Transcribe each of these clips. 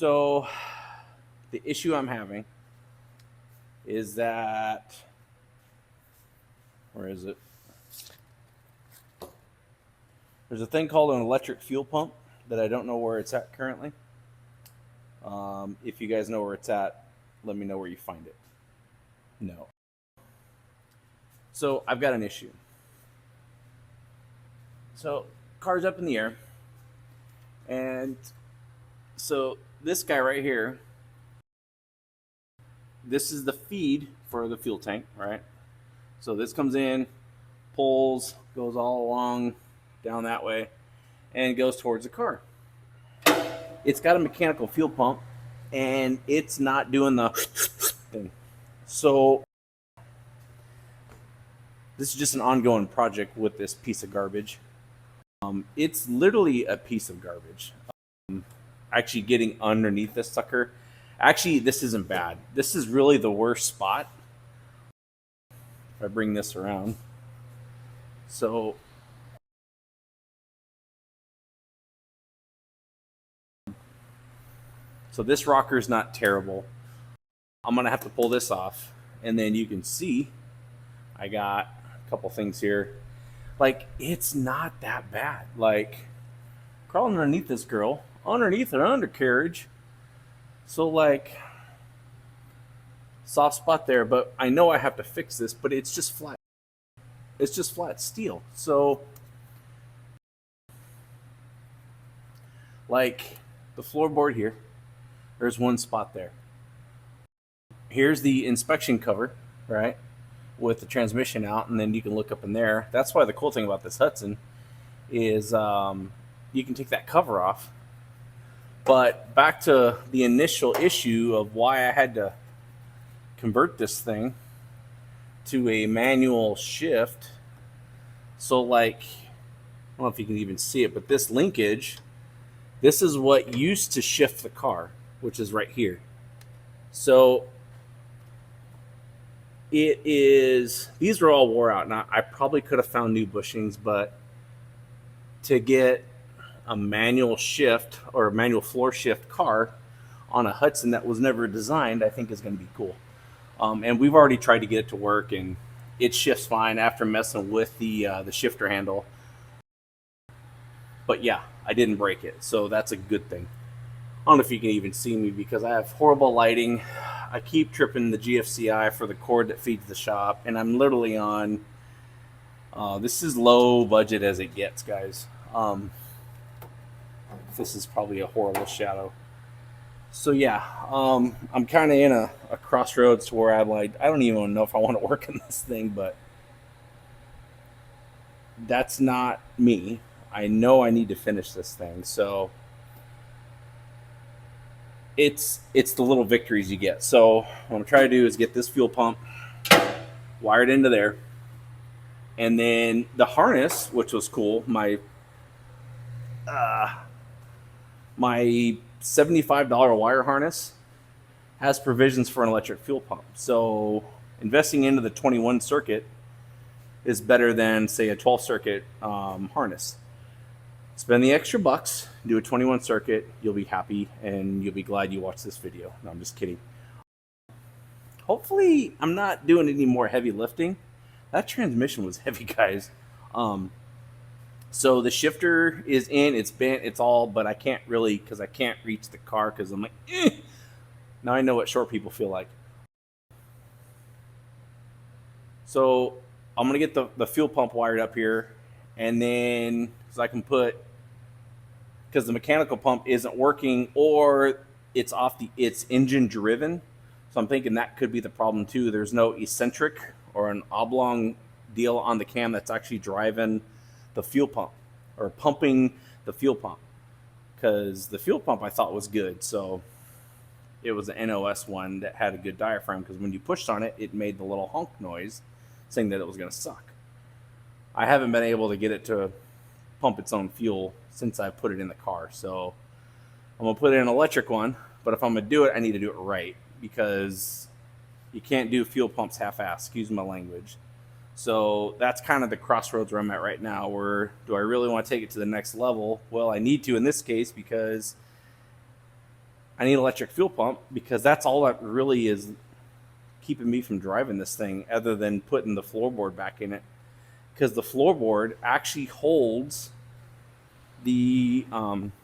So the issue I'm having is that, where is it? There's a thing called an electric fuel pump that I don't know where it's at currently. If you guys know where it's at, let me know where you find it. No. So I've got an issue. So car's up in the air, and so this guy right here, this is the feed for the fuel tank, right? So this comes in, pulls, goes all along down that way, and goes towards the car. It's got a mechanical fuel pump, and it's not doing the thing. So this is just an ongoing project with this piece of garbage. It's literally a piece of garbage. Actually getting underneath this sucker. Actually, this isn't bad. This is really the worst spot. If I bring this around. So this rocker is not terrible. I'm going to have to pull this off. And then you can see I got a couple things here. Like, it's not that bad. Like, crawling underneath this girl, underneath her undercarriage. So, like, soft spot there. But I know I have to fix this, but it's just flat. It's just flat steel. So, like, the floorboard here, there's one spot there. Here's the inspection cover, right, with the transmission out, and then you can look up in there. That's why the cool thing about this Hudson is you can take that cover off. But back to the initial issue of why I had to convert this thing to a manual shift. So, like, I don't know if you can even see it, but this linkage, this is what used to shift the car, which is right here. So it is, these are all wore out. Now, I probably could have found new bushings, but to get a manual shift or a manual floor shift car on a Hudson that was never designed, I think is going to be cool. And we've already tried to get it to work, and it shifts fine after messing with the shifter handle. But yeah, I didn't break it, so that's a good thing. I don't know if you can even see me because I have horrible lighting. I keep tripping the GFCI for the cord that feeds the shop, and I'm literally on, this is low budget as it gets, guys. This is probably a horrible shadow. So yeah, I'm kind of in a crossroads to where I'm like, I don't even know if I want to work in this thing, but that's not me. I know I need to finish this thing, so it's the little victories you get. So what I'm trying to do is get this fuel pump wired into there, and then the harness, which was cool, my $75 wire harness has provisions for an electric fuel pump. So investing into the 21 circuit is better than, say, a 12 circuit harness. Spend the extra bucks, do a 21 circuit, you'll be happy, and you'll be glad you watched this video. No, I'm just kidding. Hopefully, I'm not doing any more heavy lifting. That transmission was heavy, guys. So the shifter is in, it's bent, it's all, but I can't really, because I can't reach the car, because I'm like, eh. Now I know what short people feel like. So I'm going to get the fuel pump wired up here, and then, so I can put, because the mechanical pump isn't working, or it's it's engine driven. So I'm thinking that could be the problem too. There's no eccentric or an oblong deal on the cam that's actually driving the fuel pump or pumping the fuel pump, because the fuel pump I thought was good. So it was an NOS one that had a good diaphragm, because when you pushed on it, it made the little honk noise saying that it was going to suck. I haven't been able to get it to pump its own fuel since I put it in the car. So I'm going to put in an electric one, but if I'm going to do it, I need to do it right, because you can't do fuel pumps half-assed, excuse my language. So that's kind of the crossroads where I'm at right now, where do I really want to take it to the next level? Well, I need to in this case, because I need an electric fuel pump because that's all that really is keeping me from driving this thing, other than putting the floorboard back in it. Because the floorboard actually holds the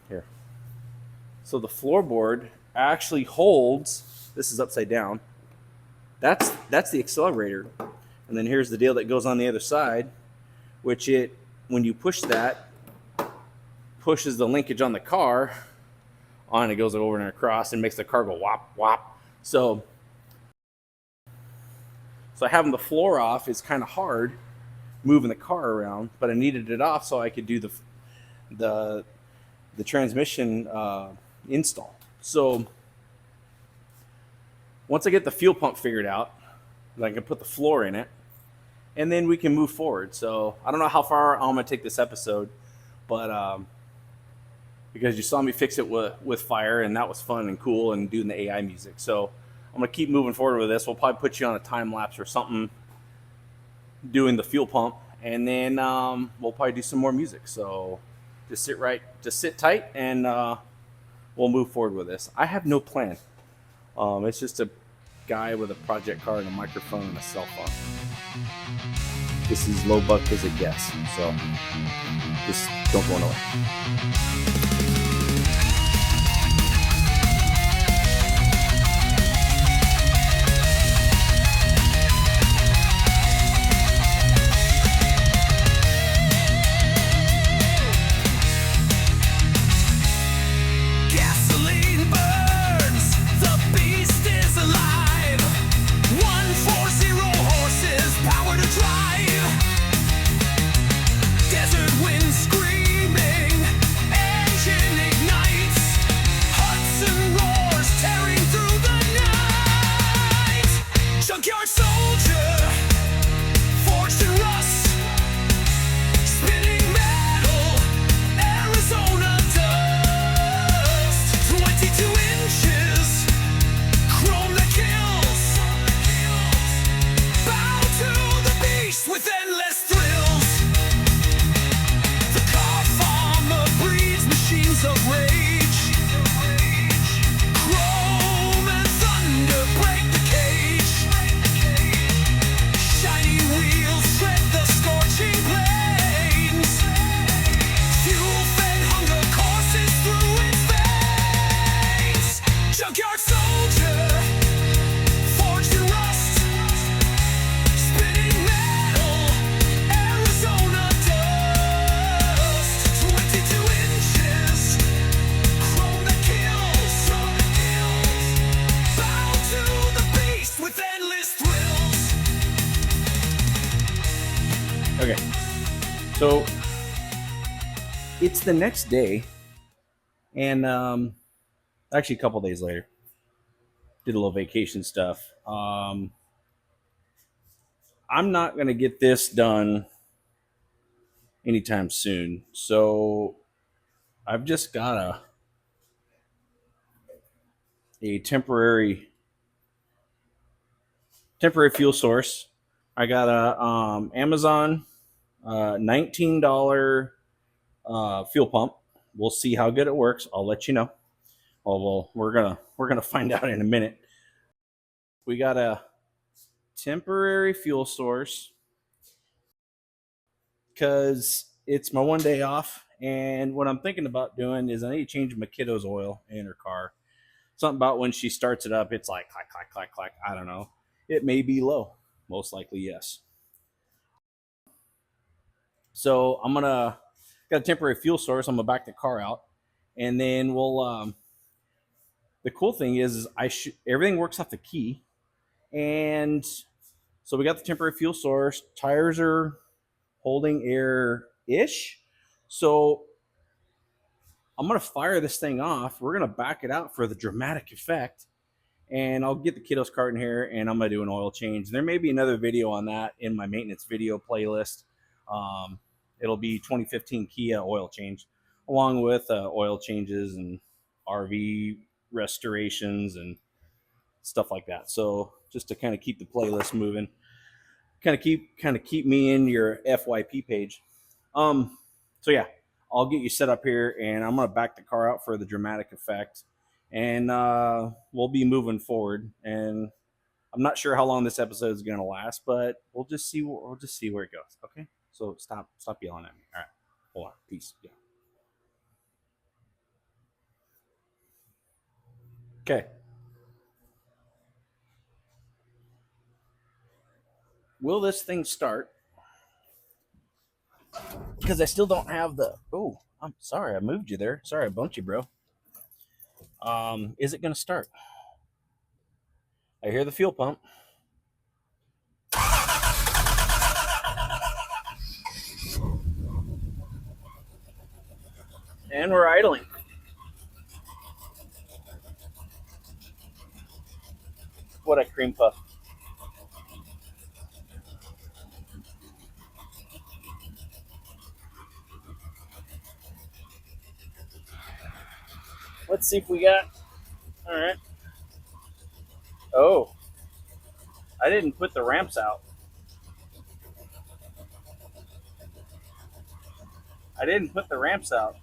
here. So the floorboard actually holds. This is upside down. That's the accelerator, and then here's the deal that goes on the other side, which when you push that, pushes the linkage on the car on. It goes over and across and makes the car go whop whop. So having the floor off is kind of hard, moving the car around, but I needed it off so I could do the transmission install. So once I get the fuel pump figured out, I can put the floor in it, and then we can move forward. So I don't know how far I'm going to take this episode, but because you saw me fix it with fire, and that was fun and cool, and doing the AI music. So I'm going to keep moving forward with this. We'll probably put you on a time lapse or something doing the fuel pump, and then we'll probably do some more music. So just sit tight, and we'll move forward with this. I have no plan. It's just a guy with a project car and a microphone and a cell phone. This is low buck as it gets, so just don't go nowhere. Okay, so it's the next day, and actually a couple days later, did a little vacation stuff. I'm not going to get this done anytime soon, so I've just got a temporary fuel source. I got a Amazon $19 fuel pump. We'll see how good it works. I'll let you know. Well, we're gonna find out in a minute. We got a temporary fuel source because it's my one day off, and what I'm thinking about doing is I need to change my kiddo's oil in her car. Something about when she starts it up, it's like clack, clack, clack, clack. I don't know. It may be low. Most likely, yes. So I'm got a temporary fuel source. I'm gonna back the car out, and then we'll. The cool thing is everything works off the key, and so we got the temporary fuel source. Tires are holding air-ish, so I'm gonna fire this thing off. We're gonna back it out for the dramatic effect, and I'll get the kiddos cart in here, and I'm gonna do an oil change. There may be another video on that in my maintenance video playlist. It'll be 2015 Kia oil change, along with oil changes and RV restorations and stuff like that. So just to kind of keep the playlist moving, kind of keep me in your FYP page. So yeah, I'll get you set up here, and I'm gonna back the car out for the dramatic effect, and we'll be moving forward. And I'm not sure how long this episode is going to last, but we'll just see. We'll just see where it goes. Okay. So stop yelling at me. All right. Hold on. Peace. Yeah. Okay. Will this thing start? Because I still don't have the. Oh, I'm sorry. I moved you there. Sorry, I bumped you, bro. Is it going to start? I hear the fuel pump. And we're idling. What a cream puff. Let's see if we got. All right. Oh, I didn't put the ramps out. I didn't put the ramps out.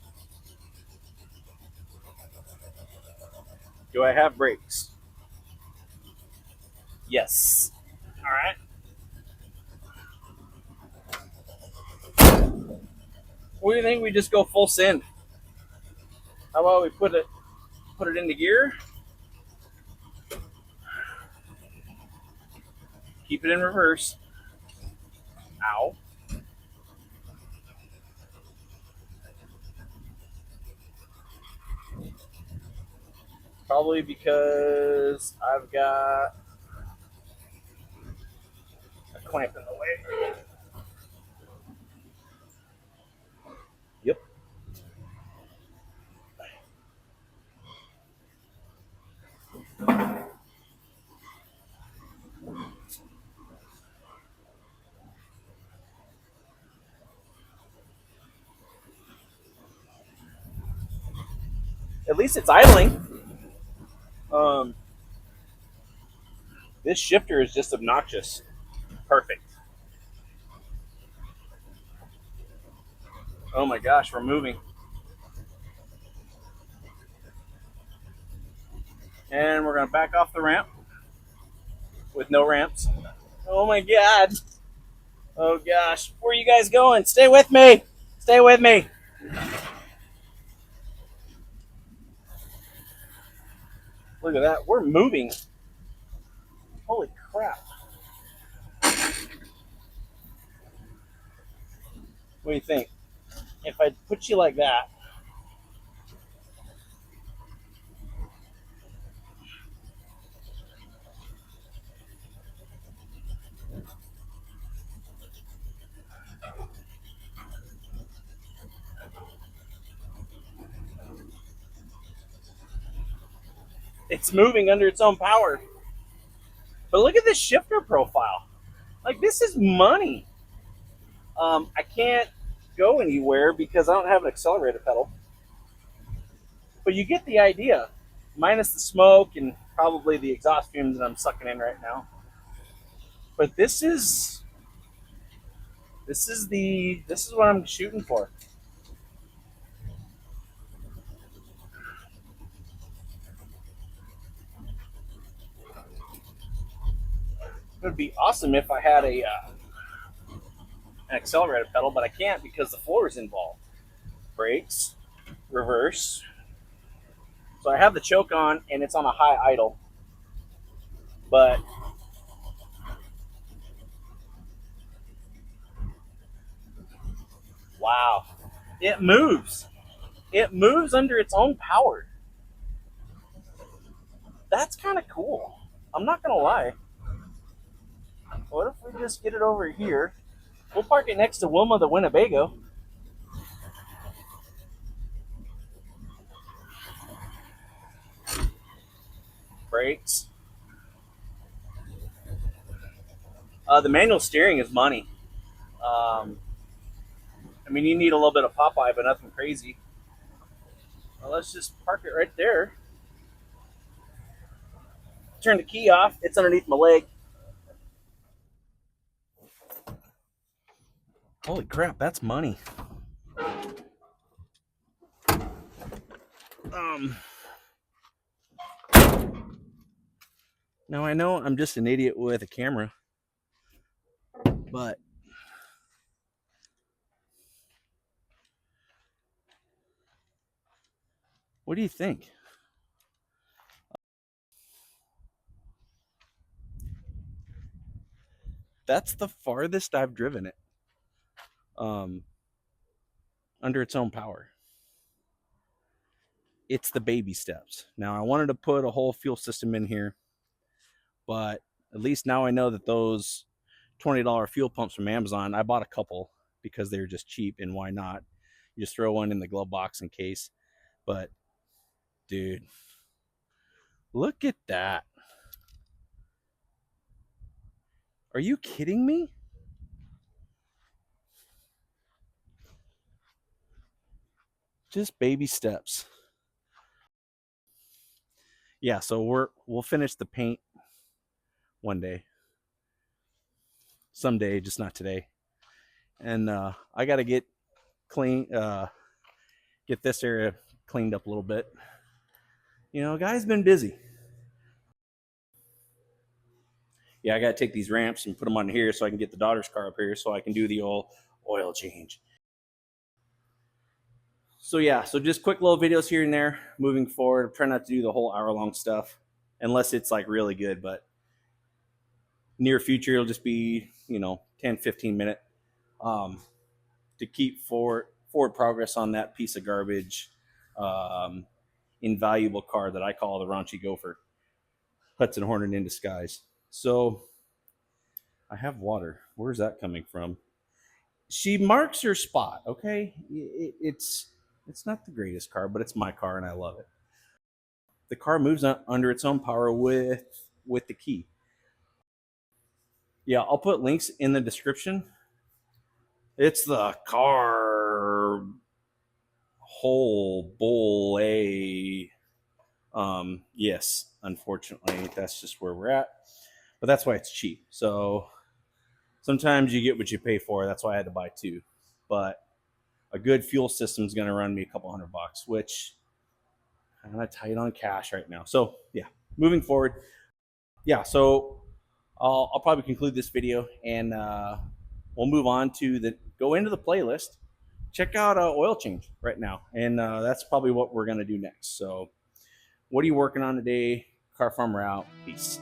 Do I have brakes? Yes. All right. What do you think? We just go full send. How about we put it into gear? Keep it in reverse. Ow. Probably because I've got a clamp in the way. Yep. At least it's idling. Um, this shifter is just obnoxious. Perfect. Oh my gosh, we're moving. And we're going to back off the ramp with no ramps. Oh my god. Oh gosh. Where are you guys going? Stay with me. Stay with me. Look at that. We're moving. Holy crap. What do you think? If I put you like that, it's moving under its own power. But look at this shifter profile. Like, this is money. I can't go anywhere because I don't have an accelerator pedal. But you get the idea. Minus the smoke and probably the exhaust fumes that I'm sucking in right now. But this is what I'm shooting for. It would be awesome if I had an accelerator pedal, but I can't because the floor is involved. Brakes, reverse. So I have the choke on and it's on a high idle. But wow, it moves. It moves under its own power. That's kind of cool. I'm not gonna lie. What if we just get it over here? We'll park it next to Wilma the Winnebago. Brakes. The manual steering is money. I mean, you need a little bit of Popeye, but nothing crazy. Well, let's just park it right there. Turn the key off. It's underneath my leg. Holy crap, that's money. Um, Now I know I'm just an idiot with a camera, but what do you think? That's the farthest I've driven it under its own power. It's the baby steps. Now I wanted to put a whole fuel system in here, but at least now I know that those $20 fuel pumps from Amazon, I bought a couple because they were just cheap, and why not? You just throw one in the glove box in case. But dude, look at that. Are you kidding me? Just baby steps. Yeah, so we'll finish the paint one day. Someday, just not today. And I got to get clean, get this area cleaned up a little bit. You know, guy's been busy. Yeah, I got to take these ramps and put them on here so I can get the daughter's car up here so I can do the oil change. So yeah, so just quick little videos here and there moving forward. I'm trying not to do the whole hour-long stuff unless it's like really good, but near future it'll just be, you know, 10-15 minute to keep forward progress on that piece of garbage, invaluable car that I call the raunchy gopher, Hudson Hornet in disguise. So I have water. Where's that coming from? She marks her spot, okay? It's not the greatest car, but it's my car and I love it. The car moves under its own power with the key. Yeah, I'll put links in the description. It's the car whole bull A. Yes, unfortunately, that's just where we're at. But that's why it's cheap. So sometimes you get what you pay for. That's why I had to buy two. But a good fuel system is going to run me a couple $100, which I'm kind of tight on cash right now. So yeah, moving forward. Yeah, so I'll probably conclude this video and we'll move on to go into the playlist. Check out oil change right now. And that's probably what we're going to do next. So what are you working on today? Car Farmer out. Peace.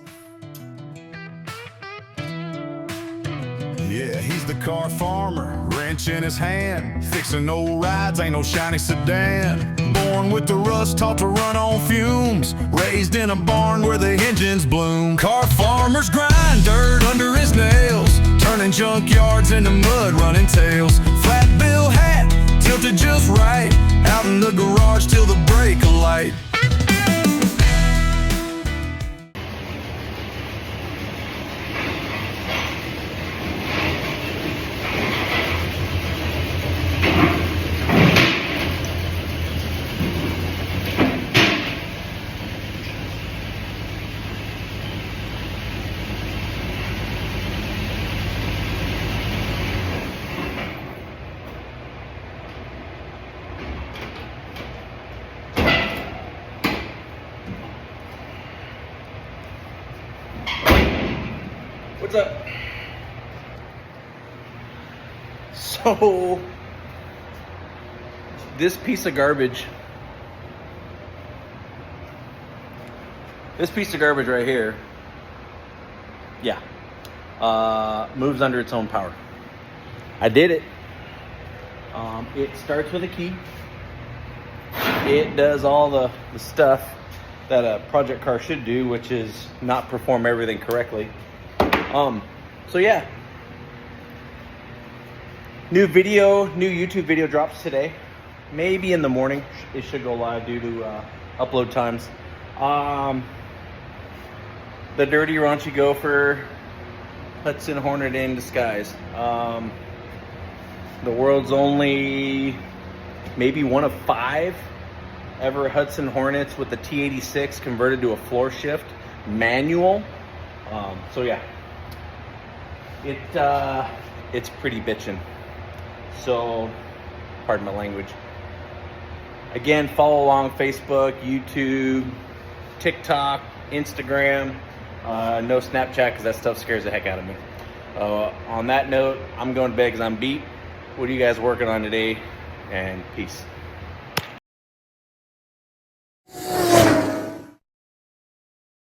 Yeah, he's the car farmer, wrench in his hand, fixing old rides, ain't no shiny sedan. Born with the rust, taught to run on fumes, raised in a barn where the engines bloom. Car farmers grind dirt under his nails, turning junkyards into mud, running tails. Flat bill hat, tilted just right, out in the garage till the break of light. What's up? So this piece of garbage right here, yeah, moves under its own power. I did it. It starts with a key. It does all the stuff that a project car should do, which is not perform everything correctly. So yeah, new YouTube video drops today, maybe in the morning. It should go live due to upload times. The dirty raunchy gopher, Hudson Hornet in disguise. The world's only maybe one of 5 ever Hudson Hornets with the T86 converted to a floor shift manual. So yeah, it's pretty bitchin'. So pardon my language. Again, follow along Facebook, YouTube, TikTok, Instagram. No Snapchat because that stuff scares the heck out of me. On that note, I'm going to bed because I'm beat. What are you guys working on today? And peace.